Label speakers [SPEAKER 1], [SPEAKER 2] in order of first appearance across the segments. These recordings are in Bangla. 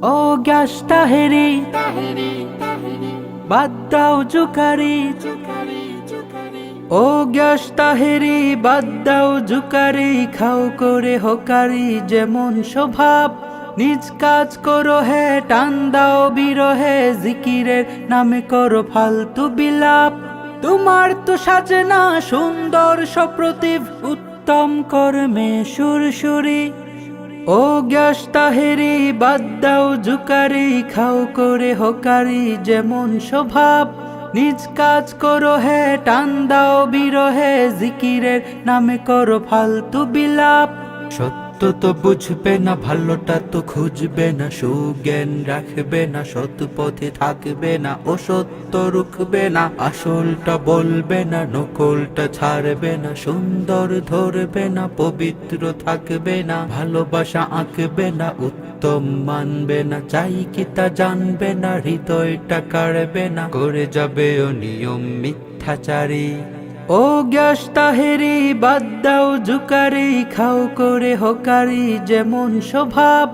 [SPEAKER 1] ও গ্যাস তাহেরি বাদ দাও জুকারি, ও গ্যাস তাহেরি বাদ দাও জুকারি, খাও করে হোকারি যেমন স্বভাব। নিজ কাজ করো হে টান দাও বিরহে, জিকিরের নামে করো ফালতু বিলাপ। তোমার তো সাজে না সুন্দর সপ্রতিভ, উত্তম কর্মে সুরসুরি। ও গ্যাস তাহেরি বাদ দাও জুকারি, খাও করে হোকারি যেমন স্বভাব। নিজ কাজ করো হে টান দাও বিরহে, জিকিরের নামে করো ফালতু বিলাপ। সত্য তো বুঝবে না, ভালোটা তো খুঁজবে না, সুজ্ঞান রাখবে না, সৎ পথে থাকবে না, অসত্য রুখবে না, আসলটা বলবে না, নকলটা ছাড়বে না, সুন্দর ধরবে না, পবিত্র থাকবে না, ভালোবাসা আঁকবে না, উত্তম মানবে না, চাই কি তা জানবে না, হৃদয়টা কাড়বে না, করে যাবে অনিয়ম মিথ্যাচারী। ও গ্যাস তাহেরি বাদ দাও জুকারি, খাও করে হোকারি যেমন স্বভাব।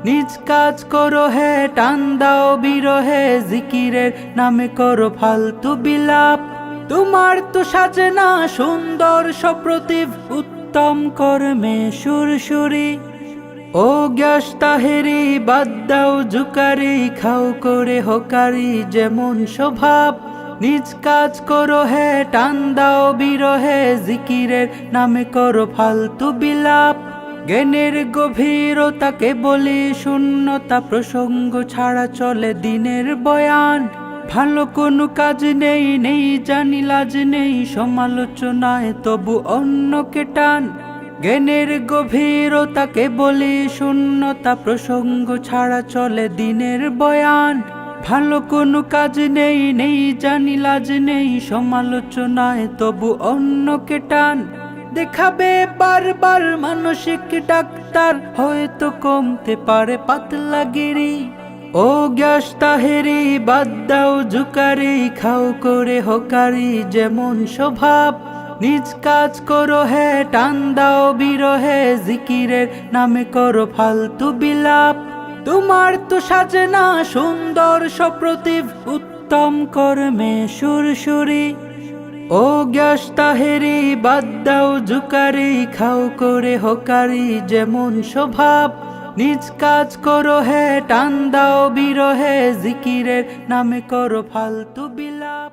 [SPEAKER 1] নিজ কাজ করো হে টান দাও বিরহে, জিকিরের নামে করো ফালতু বিলাপ। তোমার তো সাজে না সুন্দর সপ্রতিভ, উত্তম কর্মে সুরসুরি। ও গ্যাস তাহেরি বাদ দাও জুকারি, খাও করে হোকারি যেমন স্বভাব। নিজ কাজ করো হে টান দাও বিরহে, জিকিরের নামে করো ফালতু বিলাপ। জ্ঞানের গভীরতাকে বলি শূন্যতা, প্রসঙ্গ ছাড়া চলে দিনের বয়ান। ভালো কোনো কাজ নেই, নেই জানি লাজ নেই, সমালোচনায় তবু অন্যকে টান। জ্ঞানের গভীরতাকে বলি শূন্যতা, প্রসঙ্গ ছাড়া চলে দিনের বয়ান। ভালো কোনো কাজ নেই, নেই জানি লাজ নেই, সমালোচনায় তবু অন্যকে টান। দেখাবে বারবার মানসিক ডাক্তার, হয়তো কমতে পারে পাতলাগিরি। ও গ্যাস তাহেরি বাদ দাও জুকারি, খাও করে হোকারি যেমন স্বভাব। নিজ কাজ করো হে টান দাও বিরহে, জিকিরের নামে করো ফালতু বিলাপ। তোমার তো সাজে না সুন্দর সপ্রতিভ, উত্তম কর্মে সুরসুরি। ও গ্যাস তাহেরি বাদ দাও জুকারি, খাও করে হোকারি যেমন স্বভাব। নিজ কাজ করো হে টান দাও বিরহে, জিকিরের নামে করো ফালতু বিলাপ।